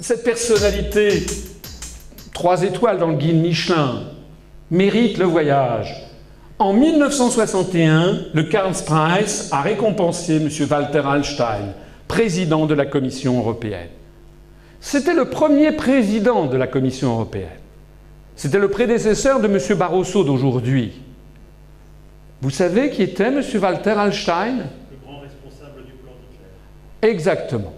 cette personnalité, 3 étoiles dans le guide Michelin, mérite le voyage. En 1961, le Karlspreis a récompensé M. Walter Hallstein, président de la Commission européenne. C'était le premier président de la Commission européenne. C'était le prédécesseur de M. Barroso d'aujourd'hui. Vous savez qui était M. Walter Hallstein? Le grand responsable du plan d'Hitler. Exactement.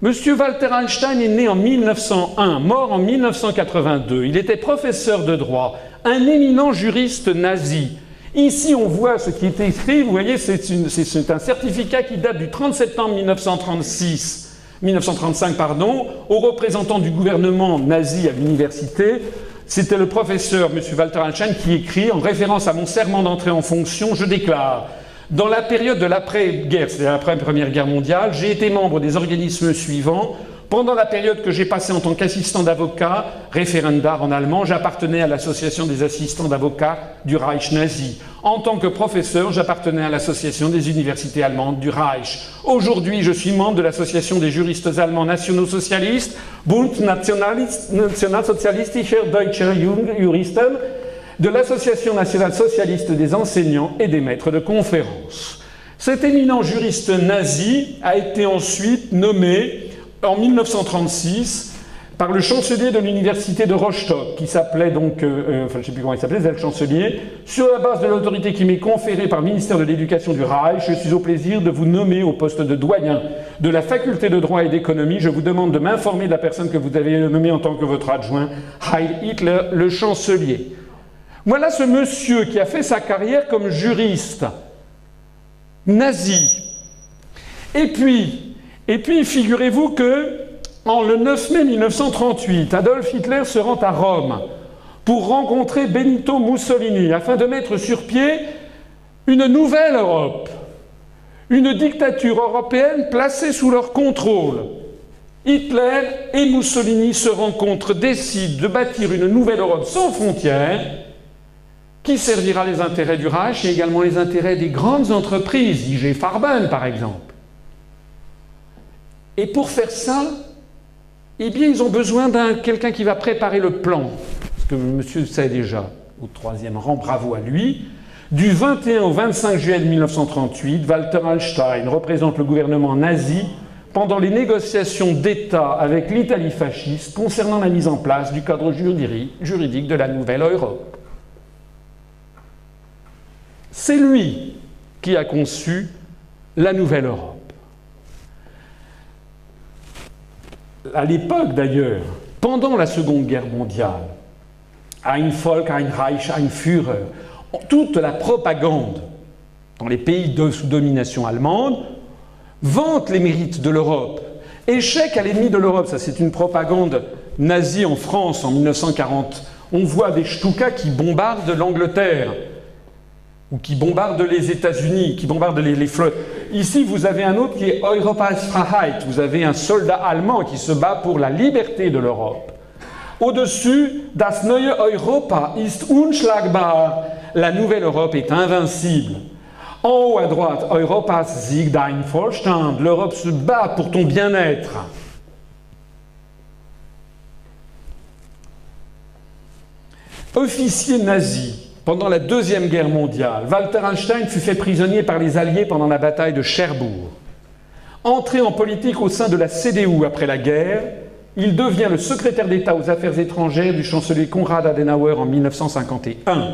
M. Walter Hallstein est né en 1901, mort en 1982. Il était professeur de droit, un éminent juriste nazi. Ici, on voit ce qui est écrit. Vous voyez, c'est un certificat qui date du 30 septembre 1935, aux représentants du gouvernement nazi à l'université. C'était le professeur, M. Walter Hallstein, qui écrit, en référence à mon serment d'entrée en fonction, je déclare: dans la période de l'après-guerre, c'est-à-dire après la Première Guerre mondiale, j'ai été membre des organismes suivants. Pendant la période que j'ai passée en tant qu'assistant d'avocat, Referendar en allemand, j'appartenais à l'association des assistants d'avocats du Reich nazi. En tant que professeur, j'appartenais à l'association des universités allemandes du Reich. Aujourd'hui, je suis membre de l'association des juristes allemands nationaux-socialistes, Bund Nationalsozialistischer Deutscher Juristen, de l'Association nationale socialiste des enseignants et des maîtres de conférences. Cet éminent juriste nazi a été ensuite nommé en 1936 par le chancelier de l'université de Rostock, qui s'appelait donc, je ne sais plus comment il s'appelait, c'est le chancelier. Sur la base de l'autorité qui m'est conférée par le ministère de l'Éducation du Reich, je suis au plaisir de vous nommer au poste de doyen de la faculté de droit et d'économie. Je vous demande de m'informer de la personne que vous avez nommée en tant que votre adjoint, Heil Hitler, le chancelier. Voilà ce monsieur qui a fait sa carrière comme juriste nazi. Et puis figurez-vous que, le 9 mai 1938, Adolf Hitler se rend à Rome pour rencontrer Benito Mussolini afin de mettre sur pied une nouvelle Europe, une dictature européenne placée sous leur contrôle. Hitler et Mussolini se rencontrent, décident de bâtir une nouvelle Europe sans frontières qui servira les intérêts du Reich et également les intérêts des grandes entreprises, IG Farben par exemple. Et pour faire ça, eh bien, ils ont besoin d'un quelqu'un qui va préparer le plan. Ce que monsieur sait déjà, au 3e rang, bravo à lui. Du 21 au 25 juillet 1938, Walter Hallstein représente le gouvernement nazi pendant les négociations d'État avec l'Italie fasciste concernant la mise en place du cadre juridique de la nouvelle Europe. C'est lui qui a conçu la nouvelle Europe. À l'époque d'ailleurs, pendant la Seconde Guerre mondiale, ein Volk, ein Reich, ein Führer, toute la propagande dans les pays sous domination allemande vante les mérites de l'Europe. Échec à l'ennemi de l'Europe, ça c'est une propagande nazie en France en 1940. On voit des Stukas qui bombardent l'Angleterre, ou qui bombardent les États-Unis, qui bombardent les flottes. Ici, vous avez un autre qui est Europas Freiheit. Vous avez un soldat allemand qui se bat pour la liberté de l'Europe. Au-dessus, Das neue Europa ist unschlagbar. La nouvelle Europe est invincible. En haut à droite, Europas Sieg dein Vorstand. L'Europe se bat pour ton bien-être. Officier nazi. Pendant la Deuxième Guerre mondiale, Walter Hallstein fut fait prisonnier par les Alliés pendant la bataille de Cherbourg. Entré en politique au sein de la CDU après la guerre, il devient le secrétaire d'État aux Affaires étrangères du chancelier Konrad Adenauer en 1951.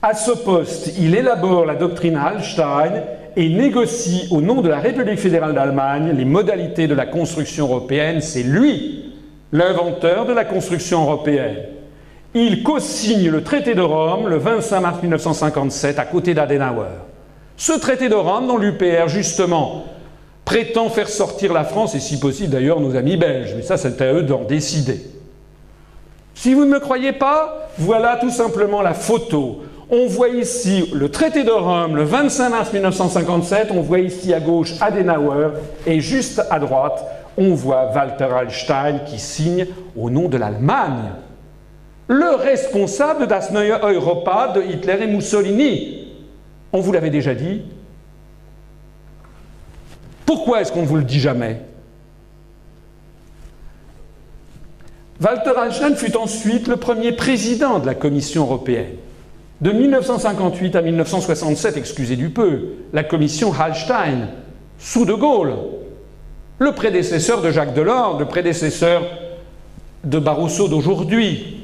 À ce poste, il élabore la doctrine Hallstein et négocie au nom de la République fédérale d'Allemagne les modalités de la construction européenne. C'est lui, l'inventeur de la construction européenne. Il co-signe le traité de Rome le 25 mars 1957 à côté d'Adenauer. Ce traité de Rome dont l'UPR, justement, prétend faire sortir la France et si possible d'ailleurs nos amis belges. Mais ça, c'est à eux d'en décider. Si vous ne me croyez pas, voilà tout simplement la photo. On voit ici le traité de Rome le 25 mars 1957, on voit ici à gauche Adenauer et juste à droite, on voit Walter Hallstein qui signe au nom de l'Allemagne. Le responsable de Das neue Europa de Hitler et Mussolini. On vous l'avait déjà dit. Pourquoi est-ce qu'on ne vous le dit jamais? Walter Hallstein fut ensuite le premier président de la Commission européenne. De 1958 à 1967, excusez du peu, la Commission Hallstein, sous De Gaulle, le prédécesseur de Jacques Delors, le prédécesseur de Barroso d'aujourd'hui.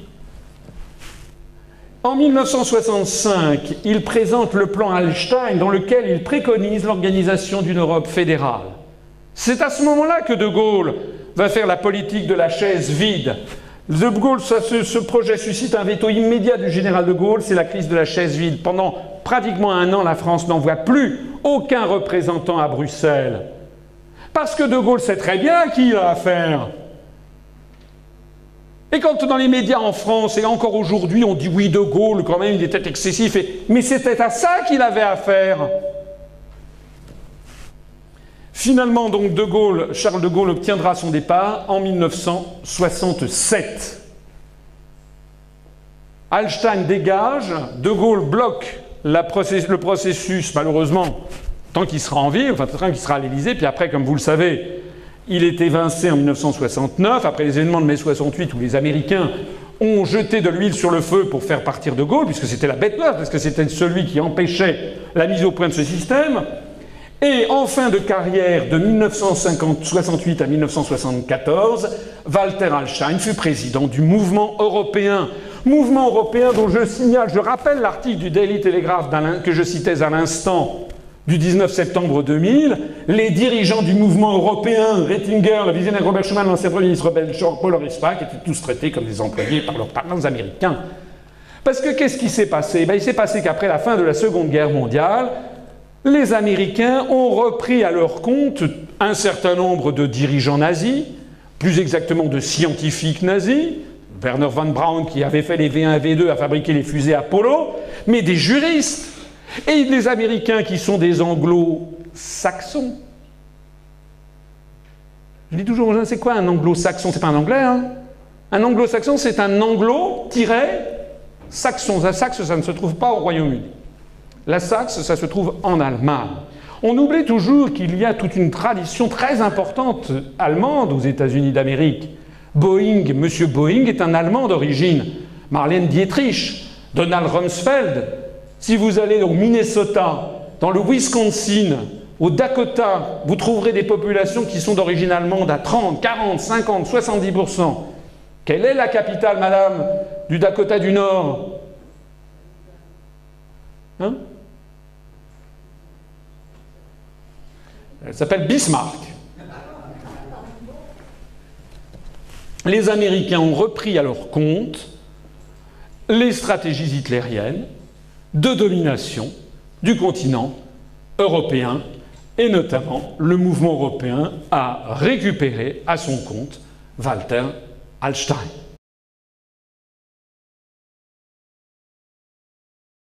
En 1965, il présente le plan Hallstein dans lequel il préconise l'organisation d'une Europe fédérale. C'est à ce moment-là que De Gaulle va faire la politique de la chaise vide. De Gaulle, ce projet suscite un veto immédiat du général de Gaulle, c'est la crise de la chaise vide. Pendant pratiquement un an, la France n'envoie plus aucun représentant à Bruxelles. Parce que De Gaulle sait très bien qui il a affaire. Et quand dans les médias en France, et encore aujourd'hui, on dit oui, De Gaulle, quand même, il était excessif, mais c'était à ça qu'il avait affaire. Finalement, donc, Charles de Gaulle obtiendra son départ en 1967. Hallstein dégage, De Gaulle bloque le processus, malheureusement, tant qu'il sera en vie, enfin, tant qu'il sera à l'Élysée, puis après, comme vous le savez, il est évincé en 1969, après les événements de mai 68, où les Américains ont jeté de l'huile sur le feu pour faire partir De Gaulle, puisque c'était la bête noire, parce que c'était celui qui empêchait la mise au point de ce système. Et en fin de carrière, de 1968 à 1974, Walter Hallstein fut président du mouvement européen. Mouvement européen dont je rappelle l'article du Daily Telegraph que je citais à l'instant, du 19 septembre 2000, les dirigeants du mouvement européen, Rettinger, la Wiesner, Robert Schuman, l'ancien Premier ministre belge Paul Ritspraak, étaient tous traités comme des employés par leurs parents américains. Parce que qu'est-ce qui s'est passé? Il s'est passé qu'après la fin de la Seconde Guerre mondiale, les Américains ont repris à leur compte un certain nombre de dirigeants nazis, plus exactement de scientifiques nazis, Werner von Braun qui avait fait les V1 et V2 à fabriquer les fusées Apollo, mais des juristes. Et les Américains qui sont des anglo-saxons. Je dis toujours aux gens, c'est quoi un anglo-saxon? C'est pas un anglais, hein? Un anglo-saxon, c'est un anglo-saxon. La Saxe, ça ne se trouve pas au Royaume-Uni. La Saxe, ça se trouve en Allemagne. On oublie toujours qu'il y a toute une tradition très importante allemande aux États-Unis d'Amérique. Monsieur Boeing est un Allemand d'origine. Marlène Dietrich, Donald Rumsfeld. Si vous allez au Minnesota, dans le Wisconsin, au Dakota, vous trouverez des populations qui sont d'origine allemande à 30, 40, 50, 70%. Quelle est la capitale, madame, du Dakota du Nord? Hein? Elle s'appelle Bismarck. Les Américains ont repris à leur compte les stratégies hitlériennes de domination du continent européen, et notamment le mouvement européen a récupéré à son compte Walter Hallstein.